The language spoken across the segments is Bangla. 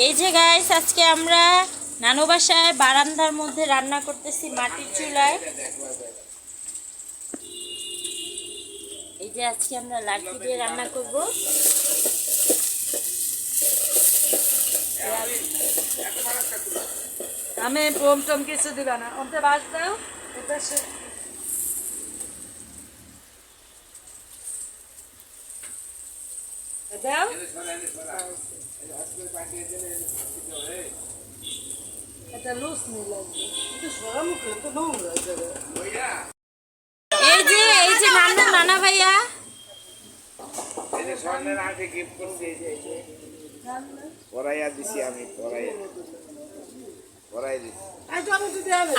এই যে গাইস, আজকে আমরা নানু বাসায় বারান্দার মধ্যে রান্না করতেছি মাটির চুলায়। এই যে আজকে আমরা লাঠি দিয়ে রান্না করব। আমি বোম টম কিছু দিবা না, ওতে বাস দাও। এটা দাও, এটা লুজ নিয়ে লাগবে। এই যে নানা ভাইয়া,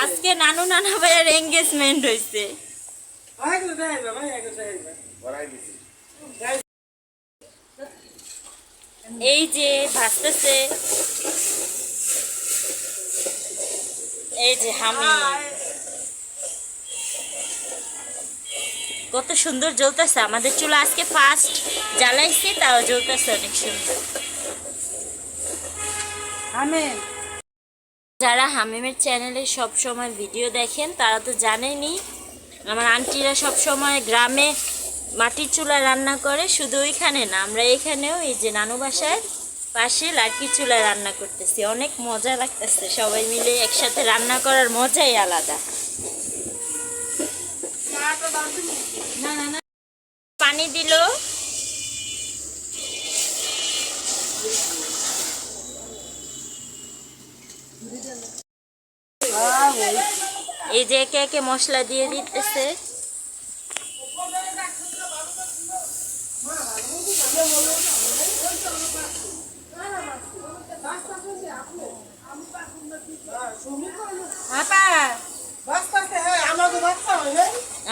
আজকে নানা ভাইয়ার এঙ্গেজমেন্ট হয়েছে। এই যে ভাসতেছে, এই যে হামি কত সুন্দর জ্বলতেছে। আমাদের চুলা আজকে ফার্স্ট জ্বালাইছি, তাও জ্বলতেছে অনেক সুন্দর। যারা হামিমের চ্যানেলে সব সময় ভিডিও দেখেন তারা তো জানেনই, আমার আন্টিরা সব সময় গ্রামে মাটির চুলা রান্না করে। শুধু ওইখানে না, আমরা এখানেও এই যে নানু বাসার পাশে লাঠি চুলা রান্না করতেছি। অনেক মজা লাগতেছে, সবাই মিলে একসাথে রান্না করার মজাই আলাদা। পানি দিল, এই যে একে একে মশলা দিয়ে দিতেছে।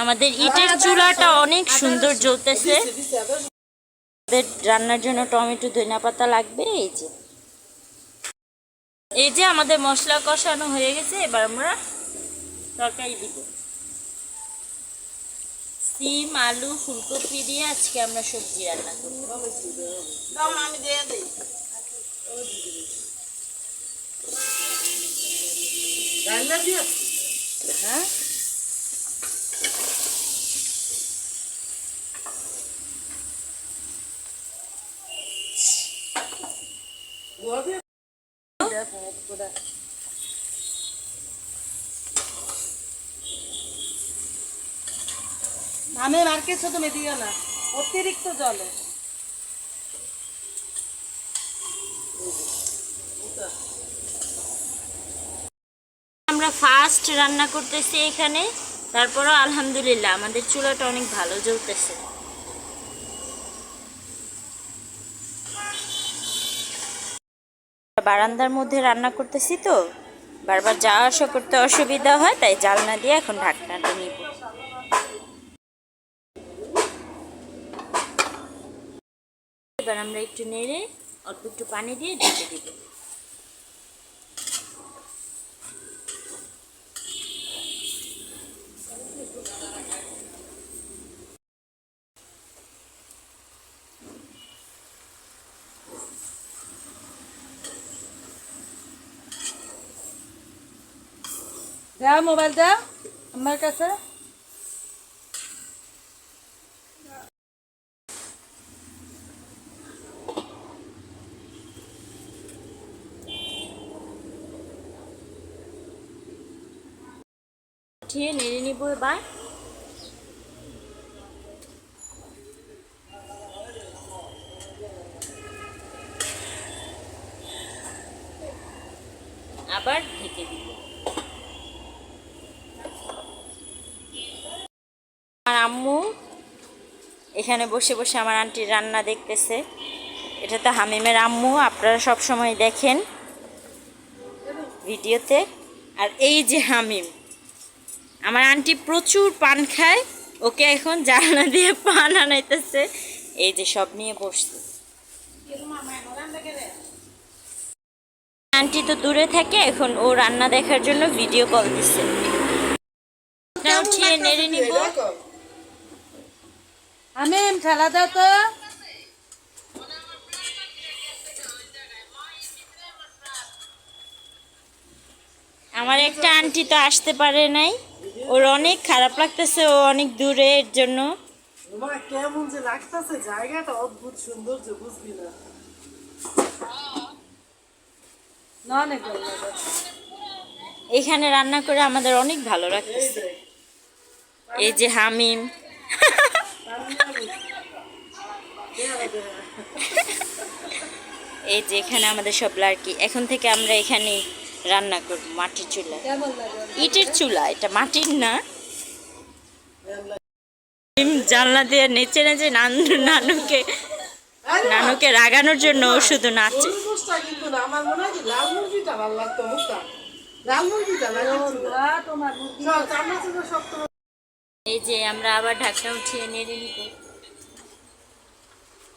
আমাদের ইটের চুলাটা অনেক সুন্দর জ্বলতেছে। রান্নার জন্য টমেটো ধনিয়া পাতা লাগবে। এই যে আমাদের মশলা কষানো হয়ে গেছে, এবার আমরা তরকারি দিব। সিম আলু ফুলকপি দিয়ে আজকে আমরা সবজি রান্না করব। হ্যাঁ, আমি আর কিছু তুমি দিও না, অতিরিক্ত জলে। আমরা ফার্স্ট রান্না করতেছি এখানে, তারপরও আলহামদুলিল্লাহ আমাদের চুলাটা অনেক ভালো জ্বলতেছে। বারান্দার মধ্যে রান্না করতেছি তো বারবার যাওয়া আসা করতে অসুবিধা হয়, তাই জানলা দিয়ে এখন ঢাকনাটা নিব। এবার আমরা একটু নেড়ে অল্প একটু পানি দিয়ে ঢেকে দিব। দাও মোবাইল দাও আমার কাছে। উঠিয়ে নেড়ে নিব এবার। আবার ঢেকে দিব। আমার আম্মু এখানে বসে বসে আমার আন্টির রান্না দেখতেছে। এটা তো হামিমের আম্মু, আপনারা সব সময় দেখেন ভিডিওতে। আর এই যে হামিম, আমার আন্টি প্রচুর পান খায়, ওকে এখন জানলা দিয়ে পান আনাইতেছে। এই যে সব নিয়ে বসছে। আন্টি তো দূরে থাকে, এখন ও রান্না দেখার জন্য ভিডিও কল দিচ্ছে। উঠিয়ে নেড়ে নিব। আমি ঠেলা দাও তো। আমার একটা আন্টি তো আসতে পারে নাই, ওর অনেক খারাপ লাগতেছে, ও অনেক দূরে এর জন্য। মা কেমন যে লাগতেছে, জায়গাটা অদ্ভুত সুন্দর যে বুঝবি না। না অনেক ভালো লাগে। এখানে রান্না করে আমাদের অনেক ভালো লাগতেছে। এই যে হামিম, এই যে এখানে আমাদের সব লাড়কি। এখন থেকে আমরা এখানে রান্না করব মাটির চুলায়। কেমন লাগে? ইটের চুলা, এটা মাটির না। জানলা দিয়ে নেচে নেচে নানুকে রাগানোর জন্য ও শুধু নাচে। তরমুজটা কিন্তু না, আমার মনে হয় কি লাল মুরগিটা ভালো লাগতো মুখটা। লাল মুরগিটা লাগছিল। তোমার মুরগি চামড়া ছিল শক্ত। এই যে আমরা আবার ঢাকনা উঠিয়ে নেড়ে নিব।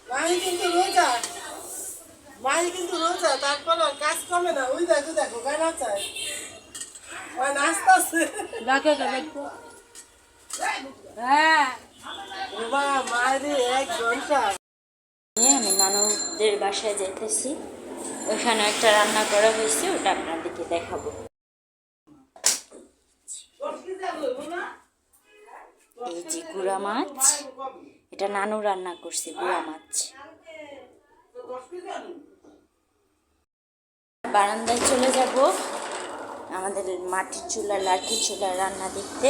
মাই কিন্তু রোজা, মাই কিন্তু রোজা, তারপর আর কাজ কমে না। ওই দেখো দেখো গায়ে নাচায়, ওই নাচতাছে। ডাকে দেখো। হ্যাঁ বাবা মায়ের 1 ঘন্টা। আমি নানুদের বাসায় যেতেছি, ওখানে একটা রান্না করা হয়েছে, ওটা আপনাদেরকে দেখাবো। এই যে গুড়া মাছ, এটা নানু রান্না করছে, গুড়া মাছ। বারান্দায় চলে যাব আমাদের মাটির চুলা লাঠির চুলা রান্না দেখতে।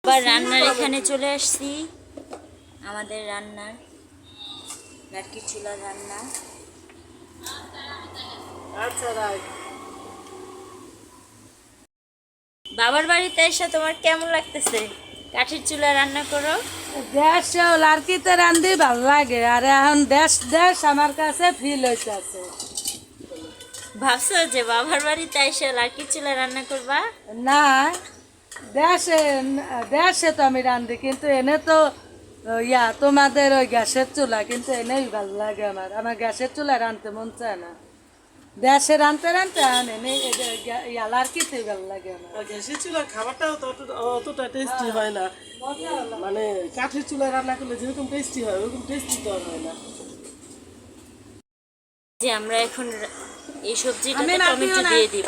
আবার রান্নার এখানে চলে আসছি, আমাদের রান্নার লাঠির চুলা রান্না। আচ্ছা রাই, বাবার বাড়িতে এসে তোমার কেমন লাগতেছে? কাঠের চুলা রান্না করো। দেশ লাড়কিতে রান্ধি ভালো লাগে, আর এখন দেশ দেশ আমার কাছে ফিল হইতেছে। ভাবছো যে বাবার বাড়িতে এসে লাঠির চুলা রান্না করবা? না দেশে, দেশে তো আমি রান্ধি, কিন্তু এনে তো তোমাদের ওই গ্যাসের চুলা, কিন্তু এনেই ভালো লাগে আমার। আমার গ্যাসের চুলা রাঁধতে মন চায় না, দেশে রাঁধতে রাঁধতে এনে লাড়কিতে ভালো লাগে আমার। আর গ্যাসের চুলার খাবারটাও তো অতটা টেস্টি হয় না। মানে কাঠের চুলায় রান্না করলে যেরকম টেস্টি হয় ওরকম টেস্টি তো আর হয় না। যে আমরা এখন এই সবজিটাতে আমি না টমেটো দিও না। দিয়ে দিব।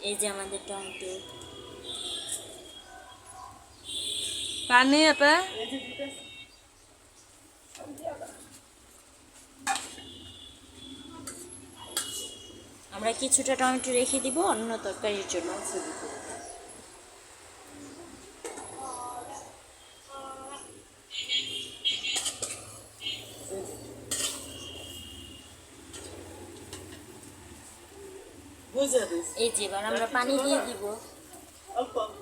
এই যে আমাদের টমেটো। পানি এটা আমরা কিছুটা টমেটো রেখে দিব অন্য তরকারির জন্য। বুঝে দিস এই যে এবার আমরা পানি দিয়ে দিব। অল্প অল্প।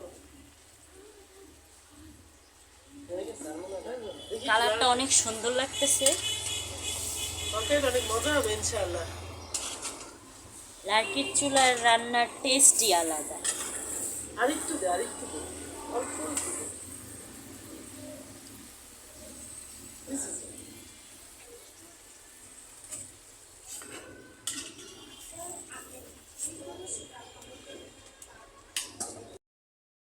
কালারটা অনেক সুন্দর লাগতেছে। তরকারিটা অনেক মজা হবে ইনশাআল্লাহ। লার্কির চুলার রান্নার টেস্টই আলাদা। আরেকটু দে, আরেকটু দে, অল্প একটু দে।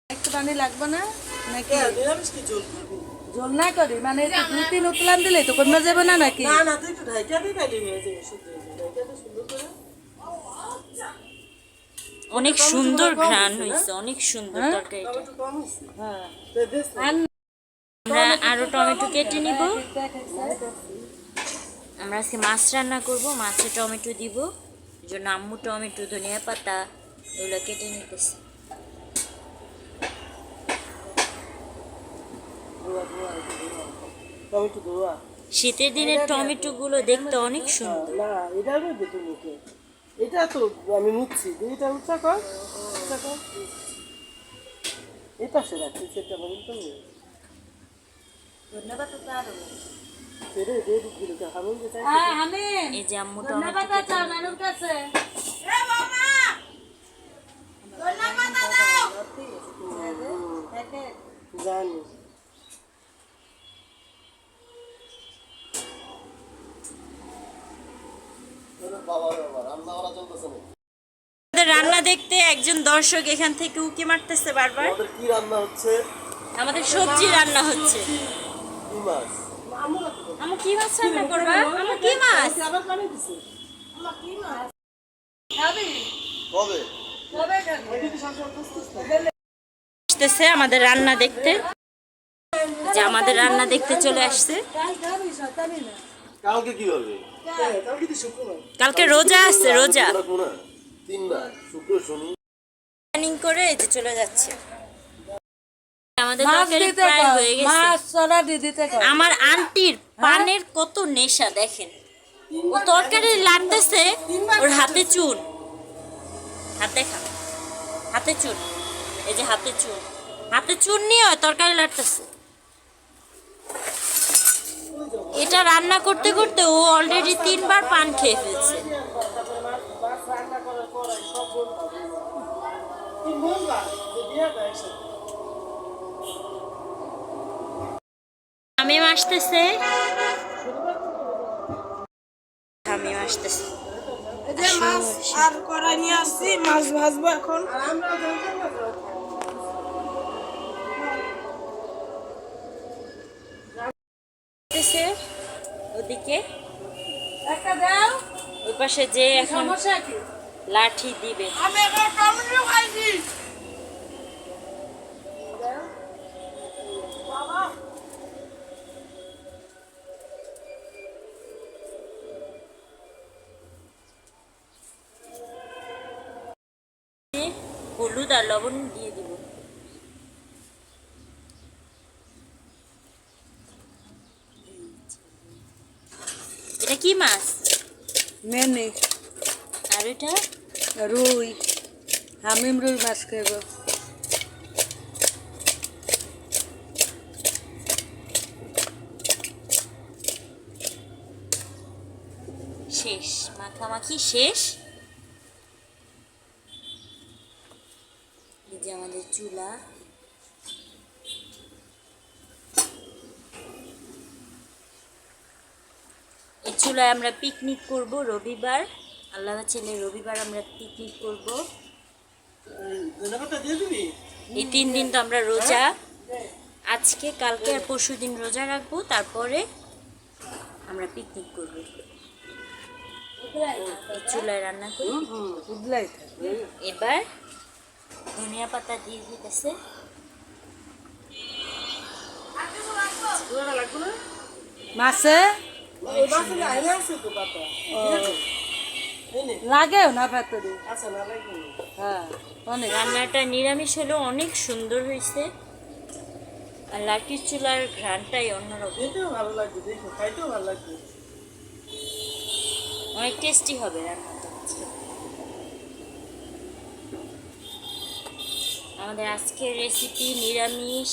একটু পানি লাগবে না নাকি? হ্যাঁ, নিরামিষ কি ঝোল করবি? জল না করি মানে একটু 2-3 উতলান দিলে তো কমে যাবে না নাকি? না না, তুই একটু ঢাইকা দে, তাইলে হয়ে যাবে, শুদ্ধ হয়ে যাবে। ঢাইকা দে সুন্দর করে। অনেক সুন্দর ঘ্রাণ হয়েছে, অনেক সুন্দর তরকারিটা। টমেটো কম হয়েছে। হ্যাঁ দে, দিস না। আমরা আরো টমেটো কেটে নিব। আমরা আজকে মাছ রান্না করব, মাছে টমেটো দিব, এই জন্য আম্মু টমেটো ধনিয়া পাতা এগুলো কেটে নিতেছে। টমেটো ধোয়া। শীতের দিনের টমেটো গুলো দেখতে অনেক সুন্দর। না, এটা আমি দেখে মুখে। এটা তো আমি মুছছি। এটা উঠা কর, উঠা কর। এই পাশে রাখছি, সেটা বলুন তো। ধন্যবাদ তো আর সেরে দে দিল তো হামুন যে চাই। হ্যাঁ আমি এই যে আম্মু টমেটো ধন্যবাদ কেটে চাও নানুর কাছে। জানি। আমাদের রান্না দেখতে একজন দর্শক এখান থেকে উকি মারতেছে বারবার। আমাদের কি রান্না হচ্ছে? আমাদের সবজি রান্না হচ্ছে। কি মাছ? আম্মু রাখো। আমু কি মাছ রান্না করবা? আমু কি মাছ? আবার পানি দিছে। আম্মা কি মাছ? খাবি কবে? কবে খাবি ওই দিকে সবসময় খুঁজতেছে। আসতেছে আমাদের রান্না দেখতে, যে আমাদের রান্না দেখতে চলে আসছে। কাল খাবি শতানি না কালকে কি হবে? হ্যাঁ, কালকে তো শুক্রবার। কালকে রোজা আছে, রোজা রাখবো না? 3 না, শুক্র শনি। প্ল্যানিং করে এই যে চলে যাচ্ছে। আমাদের মাছ তরকারি দিতে প্রায় কর, হয়ে গেছে। মাছ চড়া দিতে কর। আমার আন্টির পানের কত নেশা দেখেন, ও তরকারি লাগতেছে, ওর হাতে চুন, হাত দেখা, হাতে চুন, এই যে হাতে চুন, হাতে চুন নিয়ে ওই তরকারি লাগতেছে। এটা রান্না করতে করতে ও অলরেডি 3 বার পান খেয়ে ফেলছে। মাছ রান্না করার পর সব বলবা। কি বলবা? যে দিয়ে দাও একসাথে। আমি আসতেছে, আমি আসতেছে। এই যে মাছ আর কড়াই নিয়ে আসছি, মাছ ভাজবো এখন। আর আমরা জানতাম না তো। আসতেছে ওদিকে, একটা দাও ওই পাশে যে এখন সমস্যা কি লাঠি দিবে। আমি এখন টমেটো খাইছি। হলুদ আর লবণ দিয়ে দিব। এটা কি মাছ? মেনে আর এটা রুই হামিম রুই মাছ খাইব শেষ, মাখামাখি শেষ। এই যে আমাদের চুলা, এই চুলায় আমরা পিকনিক করব রবিবার, আল্লাহ ছেলে রবিবার আমরা পিকনিক করব। ধন্যবাদটা দিয়ে দিবি? এই 3 দিন তো আমরা রোজা, আজকে কালকে আর পরশু দিন রোজা রাখবো, তারপরে আমরা পিকনিক করব। এই চুলায় রান্না করি। বুঝলাই থাকে এবার ধনিয়া পাতা দিয়ে দিতেছে। পুরোটা লাগবে না? মাছে ওই মাছের আইনে আছে তো পাতা। এই নে। লাগেও না ভেতরে আচ্ছা, না লাগবে না। হ্যাঁ অনেক রান্নাটা নিরামিষ হলেও অনেক সুন্দর হয়েছে, আর লাঠির চুলার ঘ্রাণটাই অন্যরকম, দেখতেও ভালো লাগবে, দেখো খাইতেও ভালো লাগবে। অনেক টেস্টি হবে রান্নাটা আজকে। আমাদের আজকের রেসিপি নিরামিষ,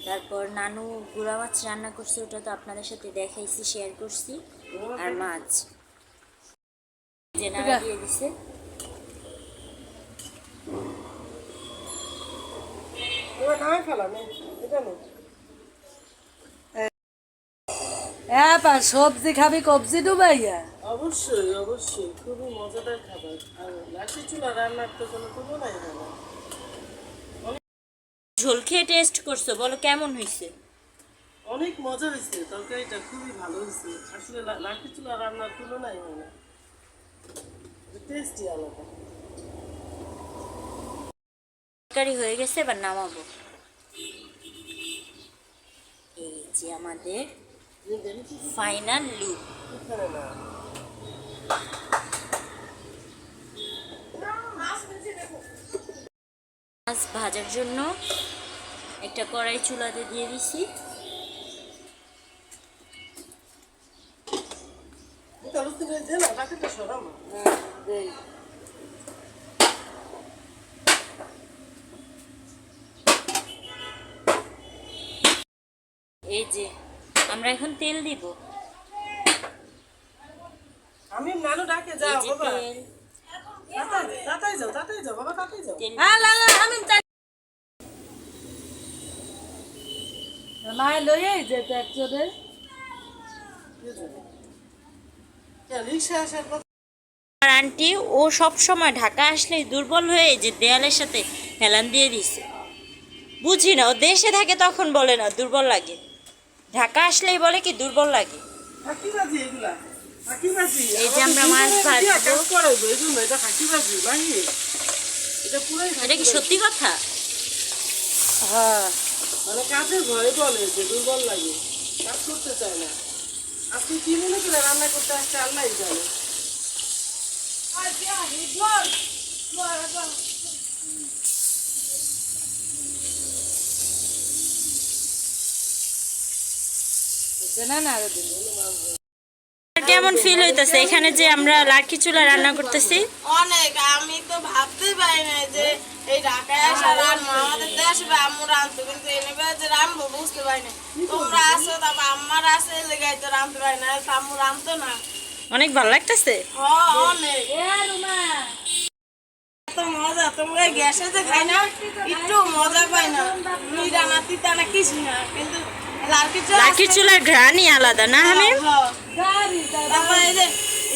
তারপর নানু গুঁড়া মাছ রান্না করছে, ওটা তো আপনাদের সাথে দেখাইছি, শেয়ার করছি, আর মাছ যে নাড়া দিয়ে দিছে। এবার নামাই ফেলাম, এটা নে। এবার সবজি খাবি কবজি ডুবাইয়া অবশ্যই অবশ্যই, খুবই মজাদার খাবার। আর লাঠি চুলা রান্নার তো কোনো তুলনাই হয় না। ঝোল খেয়ে টেস্ট করছো, বলো কেমন হয়েছে? অনেক মজা হয়েছে, তরকারিটা খুবই ভালো হয়েছে। আসলে লাঠি চুলা রান্নার তুলনাই হয় না, টেস্টই আলাদা। তরকারি হয়ে গেছে, এবার নামাবো। এই যে আমাদের ফাইনাল লুক। এখানে না, মাছ ভাজার জন্য একটা কড়াই চুলাতে দিয়ে দিছি। এটা বুঝতে পেরেছি না, লাঠিটা সরাম। এই যে আমরা এখন তেল দিব। আমি নানু ডাকে এই যাও যে বাবা, তেল, তাড়াতাড়ি যাও, তাড়াতাড়ি যাও বাবা, তাড়াতাড়ি যাও। তেল আমি মায় লইয়াই যেত একজনে রিক্সা আসার কথা। আর আন্টি ও সব সময় ঢাকা আসলেই দুর্বল হয়ে যে দেয়ালের সাথে হেলান দিয়ে দিছে, বুঝি না, ও দেশে থাকে তখন বলে না দুর্বল লাগে। ঢাকা আসলেই বলে কি দুর্বল লাগে। ফাঁকিবাজি এগুলা, ফাঁকিবাজি। এই যে আমরা মাছ আমাদের দুজনের দিয়ে ভাজবো। কাজ করাইবো, এই জন্য এটা ফাঁকিবাজি ভাই, এটা পুরাই এটা কি ফাঁকিবাজি। সত্যি কথা? হ্যাঁ মানে কাজের ভয় বলে যে দুর্বল লাগে, কাজ করতে চায় না। আপনি কি মনে করে রান্না করতে আসছে আল্লাহই জানে। না না আরো দিন কেমন ফিল হইতেছে এখানে যে আমরা লাঠি চুলা রান্না করতেছি? অনেক, আমি তো ভাবতেই পারি না যে এই ঢাকায় আসা রান্না আমাদের দেশে আম্মু রাঁধতো, কিন্তু এনেবে যে রান্নবো বুঝতে পারি না। তোমরা আসো, তারপর আম্মার আসে, লেগে তো রাঁধতে পারি না, আম্মু রাঁধতো না। অনেক ভালো লাগতেছে। অনেক এত মজা, তোমরা গ্যাসে যে খাই না একটু মজা পাই না, মিরা না তিতা না কিছু না, কিন্তু লাঠি চুলার ঘ্রাণই আলাদা না আমি? তারপরে এই যে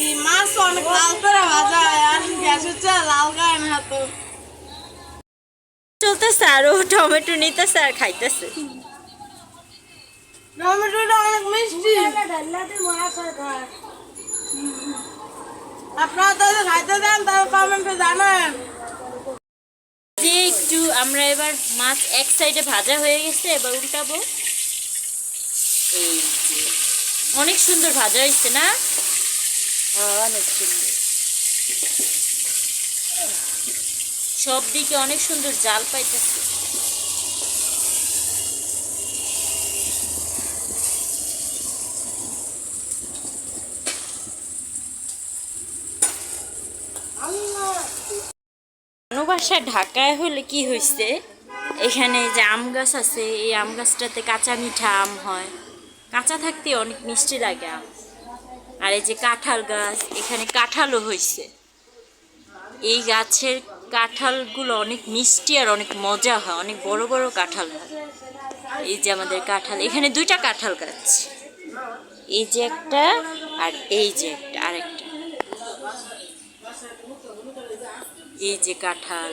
এই মাছ তো অনেক লাল করে ভাজা হয়, আর গ্যাসের চেয়ে লাল গায়ে না তো। চলতেছে আর ও টমেটো নিতেছে আর খাইতেছে। টমেটোটা অনেক মিষ্টি। আপনারা তো খাইতে দেন, তাও কমেন্টে জানান। যে একটু আমরা এবার মাছ এক সাইডে ভাজা হয়ে গেছে, এবার উল্টাবো। এই যে অনেক সুন্দর ভাজা হয়েছে না? হ্যাঁ অনেক সুন্দর। সব দিকে অনেক সুন্দর জাল পাইতেছে। বাসা ঢাকায় হলে কি হয়েছে, এখানে যে আম গাছ আছে, এই আম গাছটাতে কাঁচা মিঠা আম হয়, কাঁচা থাকতে অনেক মিষ্টি লাগে আম। আর এই যে কাঁঠাল গাছ, এখানে কাঁঠালও হয়েছে। এই গাছের কাঁঠালগুলো অনেক মিষ্টি আর অনেক মজা হয়, অনেক বড় বড় কাঁঠাল হয়। এই যে আমাদের কাঁঠাল, এখানে দুইটা কাঁঠাল গাছ, এই যে একটা আর এই যে একটা আরেকটা। এই যে কাঁঠাল,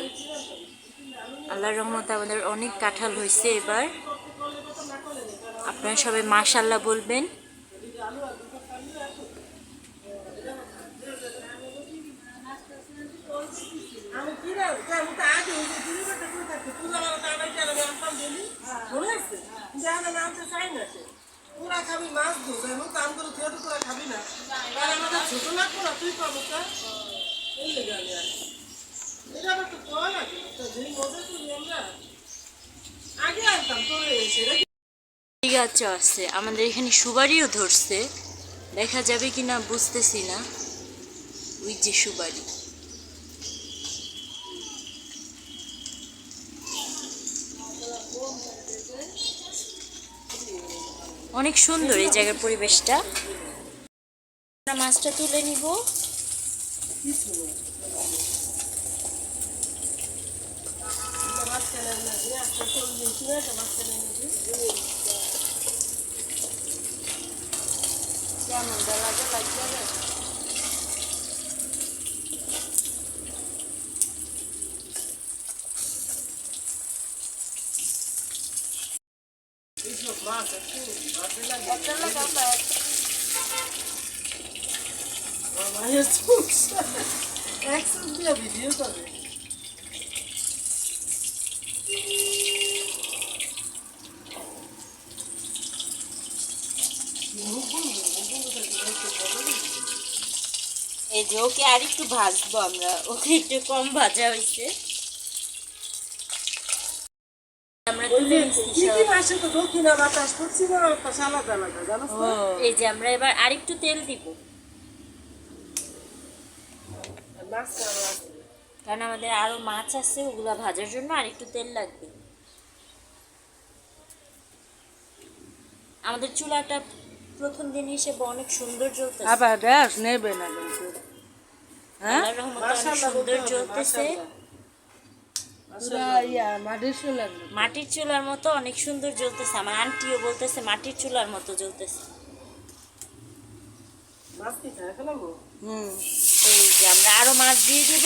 আল্লাহর রহমতে আমাদের অনেক কাঁঠাল হয়েছে এবার। আপনারা সবাই মাশাআল্লাহ বলবেন। আমি কি রে, আমি তো আগে ওই যে দিদিবারটা করে থাকছি, পূজাবেলাটা আনাই গেলে আমি আনতাম ডেলি, মনে আছে? কিন্তু এখন আমি আনতে চাই না সে। তোরা খাবি মাছ দো, যেমন দাম করে তুই তো তোরা খাবি না। আর আমাদের ছোট লাগবো না, তুই পাবো তা। এই লেগে আমি আসি। এটা আবার তো কয় লাগে, তো যেই মজা করি আমরা, আগে আনতাম তোরে এসে। এই গাছও আছে আমাদের এখানে, সুপারিও ধরছে, দেখা যাবে কিনা বুঝতেছি না। ওই যে সুপারি, অনেক সুন্দর এই জায়গার পরিবেশটা। আমরা মাছটা তুলে নিব। মায়ের চুল একশো দিয়ে ভিডিও করে। এই যে ওকে আর একটু ভাজবো আমরা, ওকে একটু কম ভাজা হয়েছে। আমরা তুলে নিচ্ছি কি সব। কি মাসে তো দক্ষিণা বাতাস পশ্চিমা বাতাস আলাদা আলাদা, জানো তো? এই যে আমরা এবার আরেকটু তেল দিব, মাছ খাওয়া আছে। কারণ আমাদের আরো মাছ আছে, ওগুলা ভাজার জন্য আরেকটু তেল লাগবে। আমাদের চুলাটা প্রথম দিন হিসেবে অনেক সুন্দর জ্বলতেছে, আবার গ্যাস নেবে না কিন্তু। হ্যাঁ আল্লাহর রহমতে অনেক সুন্দর জ্বলতেছে। পুরা মাটির চুলার মতো। মাটির চুলার মতো অনেক সুন্দর জ্বলতেছে। আমার আন্টিও বলতেছে মাটির চুলার মতো জ্বলতেছে। মাছ কি খায় ফেলাবো? এই যে আমরা আরো মাছ দিয়ে দিব।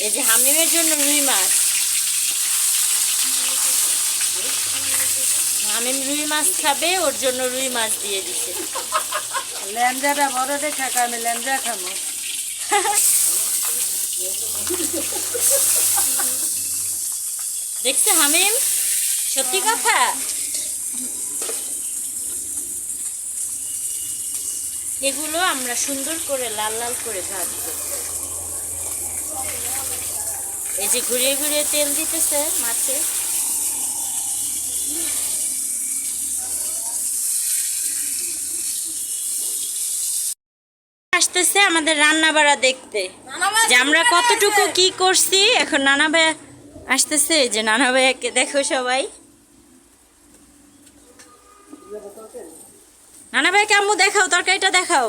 এই যে হামিমের জন্য রুই মাছ, আমি রুই মাছ খাবে, ওর জন্য রুই মাছ দিয়ে দিছে। ল্যাংড়াটা বড় দেখা আমি ল্যাংড়া খাবো। দেখছে হামিম, সত্যি কথা। এগুলো আমরা সুন্দর করে লাল লাল করে ভাজবো। এই যে ঘুরিয়ে ঘুরিয়ে তেল দিতেছে মাছে। আসতেছে আমাদের রান্না বাড়া দেখতে, যে আমরা কতটুকু কি করছি। এখন নানা ভাইয়া আসতেছে, এই যে নানা ভাইয়াকে দেখো সবাই। নানা ভাইয়াকে আম্মু দেখাও, তরকারিটা দেখাও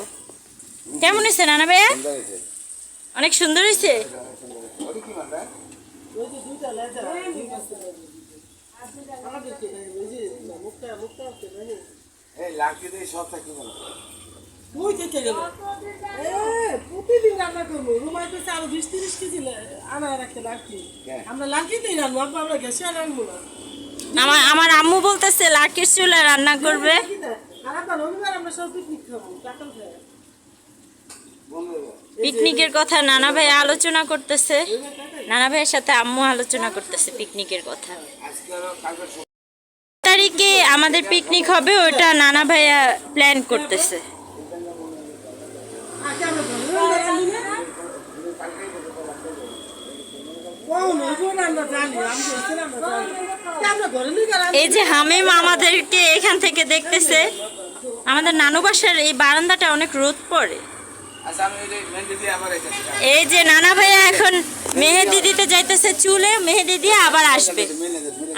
কেমন হয়েছে নানা ভাইয়া। অনেক সুন্দর হয়েছে। প্রতিদিন রান্না করবো। রুমাই তো আরো 20-30 কেজি আনা রাখতে লাড়কি। আমরা লাড়কিতেই রান্না, আমরা গ্যাসে আর রান্নবো না। আমার আম্মু বলতেছে লাকির চুলা রান্না করবে। আর আপনার রবিবার আমরা সব পিকনিক খাবো, কাঁঠাল খাই। পিকনিকের কথা নানা ভাই আলোচনা করতেছে। নানা ভাইয়ের সাথে আম্মু আলোচনা করতেছে পিকনিকের কথা। তারিখে আমাদের পিকনিক হবে, ওটা নানা ভাইয়া প্ল্যান করতেছে। আজকে আমরা ঘরে রান্না না। কোন এগুলো আমরা জানি, আমি বলছিলাম আমরা জানি। আমরা ঘরে নিয়ে গেলাম। এই যে হামিম আমাদেরকে এখান থেকে দেখতেছে। আমাদের নানু বাসার এই বারান্দাটা অনেক রোদ পড়ে। এই যে নানা ভাইয়া এখন মেহেদি দিতে যাইতেছে চুলে, মেহেদি দিয়ে আবার আসবে,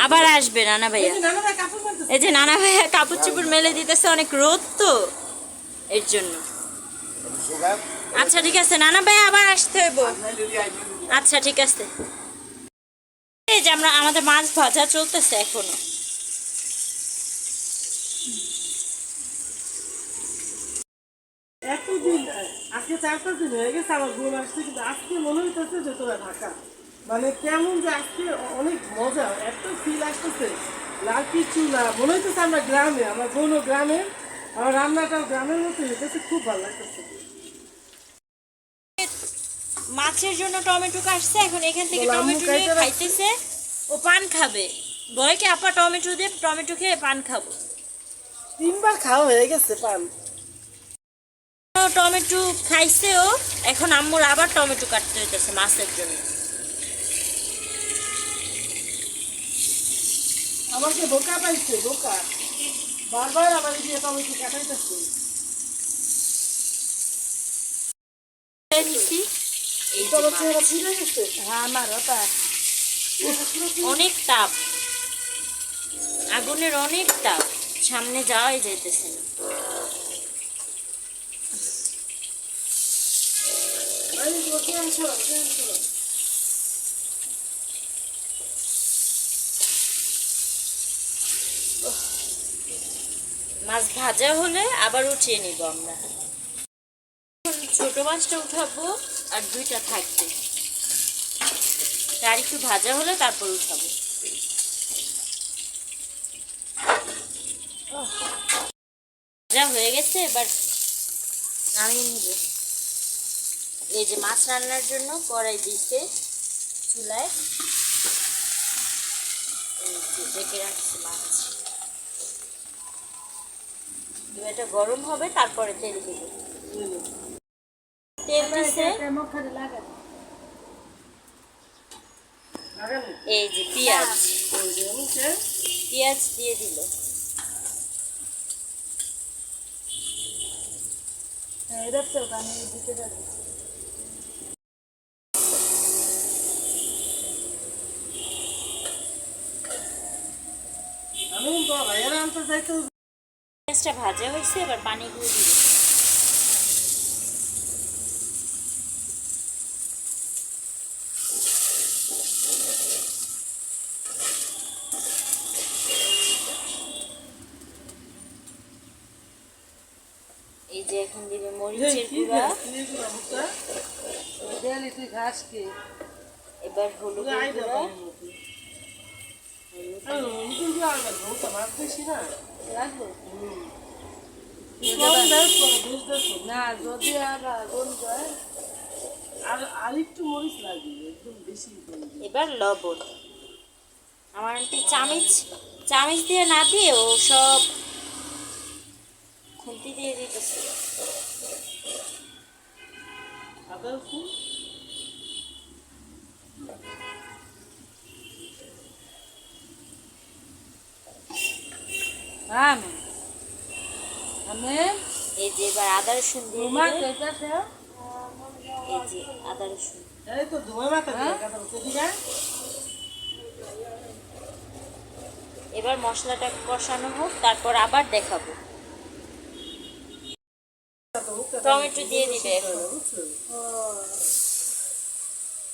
আবার আসবে নানা ভাইয়া। নানা ভাই কাপড় পরতেছে। এই যে নানা ভাইয়া কাপড় চোপড় মেলে দিতেছে, অনেক রোদ তো এর জন্য। আচ্ছা ঠিক আছে নানা ভাইয়া আবার আসতে হইব। আচ্ছা ঠিক আছে। এই যে আমরা আমাদের মাছ ভাজা চলতেছে এখনো। এতদিন আজকে 4-5 দিন হয়ে গেছে আমার বোন আসছে, কিন্তু আজকে মনে হইতেছে যে তোরা ঢাকা। মানে কেমন যে আজকে অনেক মজা, এত ফিল আসতেছে। লাকি চুলা মনে হইতেছে আমরা গ্রামে, আমার বোনও গ্রামে, আমার রান্নাটাও গ্রামের মতো হইতেছে, খুব ভালো লাগতেছে। মাছের জন্য টমেটো কাটছে, এখন এখান থেকে বলো, আম্মু টমেটো খাইতে নিয়ে রাখছে? খাইতেছে। ও পান খাবে, বয়কে আপা টমেটো দিয়ে টমেটো খেয়ে পান খাবো। 3 বার খাওয়া হয়ে গেছে পান। ও টমেটো খাইছে ও, এখন আম্মুর আবার টমেটো কাটতে হইতেছে মাছের জন্য। আমাকে বোকা পাইছে, বোকা বারবার আমার দিয়ে টমেটো কাটাইতেছে। নিছি এই যে তোর মাছ। চেহারা ফিরে গেছে। হ্যাঁ আমার ওটা অনেক তাপ, আগুনের অনেক তাপ, সামনে যাওয়াই যাইতেছে না। আমি তোর চেহারা সরা, চেহারা সরা। মাছ ভাজা হলে আবার উঠিয়ে নিব আমরা। এখন ছোট মাছটা উঠাবো আর 2টা থাকবে, আর একটু ভাজা হলে তারপর উঠাবো। ভাজা হয়ে গেছে, এবার নামিয়ে নিব। এই যে মাছ রান্নার জন্য কড়াই দিতে চুলায়, এই যে ঢেকে রাখছি মাছ। এটা গরম হবে, তারপরে তেল দিব। তেল দিছে, এই যে পেঁয়াজ, পেঁয়াজ দিয়ে দিল। এটা তো আমি দিতে পারি। আমি তো ভাইয়েরা আনতে যাইতে হবে। পেঁয়াজটা ভাজা হয়েছে, এবার পানি দিয়ে দিব। এই যে এখন দিবে মরিচের গুঁড়া, দেয়ালি তুই ঘাস কি এবার হলুদের গুঁড়া, আর লাগবে ওটা মাছ বেশি না রাখবো কম দেশ করে বেশ দেশ না যদি আর আগুন যায় আর আর একটু মরিচ লাগবে একদম বেশি করে দিও। এবার লবণ। আমার আন্টি চামিচ চামিচ দিয়ে না দিয়ে ও সব খুন্তি দিয়ে দিতেছে। আদা রসুন আমি আমি এই যে এবার আদা রসুন দিয়ে তোমার দিবে। কেটাছে এই যে আদা রসুন এই তো ধোয়া মাথা দিয়ে কাটা রসুন দিগা এবার মশলাটা কষানো হোক, তারপর আবার দেখাবো। টমেটো দিয়ে দিবে এখন।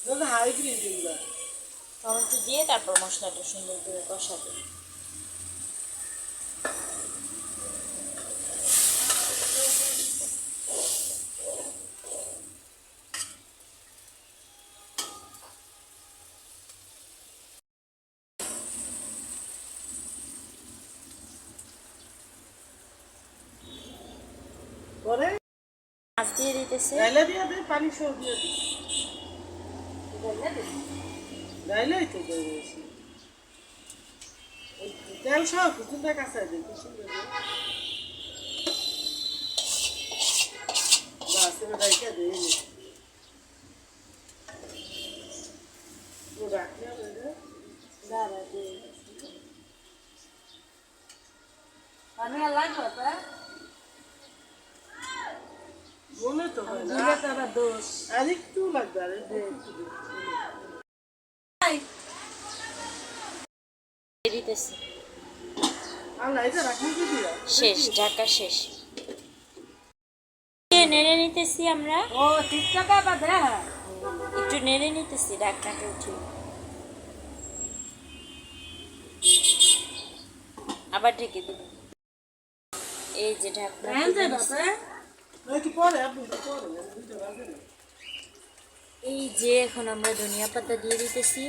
দাদা হাই করে দিবা টমেটো দিয়ে তারপর মশলাটা সুন্দর করে কষাবে। পরে মাছ দিয়ে দিতেছে। ডাইলে দিয়ে দে পানি সহ দিয়ে দে ডাইলেই তো দিয়ে দিয়েছি তেল সহ কিছুটা কাছে দে কি সুন্দর বাস এবার ডাইকা দে ও রাখলে রে দাঁড়া দিয়ে পানি আর লাগবে তা মনে তো হয় না দিলে তো আবার দোষ আর একটু লাগবে আর একটু দিয়ে দিতেছে। আল্লাহ এটা রাখলি কি দিয়া শেষ, ঢাকা শেষ। নেড়ে নিতেছি আমরা, ও ঠিকঠাক আবার দেখ একটু নেড়ে নিতেছি ঢাকনাটা উঠিয়ে। আবার ঢেকে দেব। এই যে ঢাকনা হ্যাঁ তুলে যে নিছি। বাবা একটু পরে আপনি একটু পরে দুইটা বাজে না এই যে এখন আমরা ধনিয়া পাতা দিয়ে দিতেছি।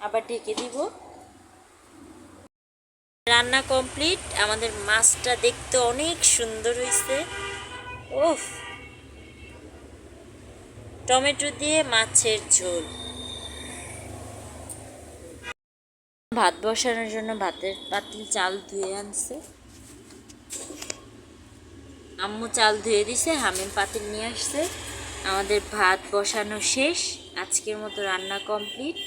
আবার ঢেকে দিব। রান্না কমপ্লিট। আমাদের মাছটা দেখতে অনেক সুন্দর হয়েছে। ওফ, টমেটো দিয়ে মাছের ঝোল। ভাত বসানোর জন্য ভাতের পাতিল চাল ধুয়ে আনছে। আম্মু চাল ধুয়ে দিছে, হামিম পাতিল নিয়ে আসছে। আমাদের ভাত বসানো শেষ। আজকের মতো রান্না কমপ্লিট।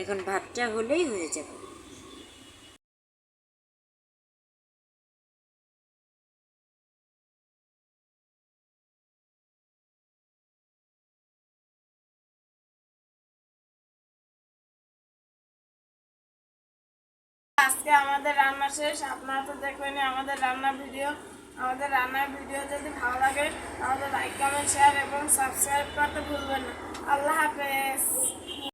এখন ভাতটা হলেই হয়ে যাবে। আজকে আমাদের রান্না শেষ। আপনারা তো দেখবেনই আমাদের রান্না ভিডিও। আমাদের রান্নার ভিডিও যদি ভালো লাগে তাহলে লাইক কমেন্ট শেয়ার এবং সাবস্ক্রাইব করতে ভুলবেন না। আল্লাহ হাফেজ।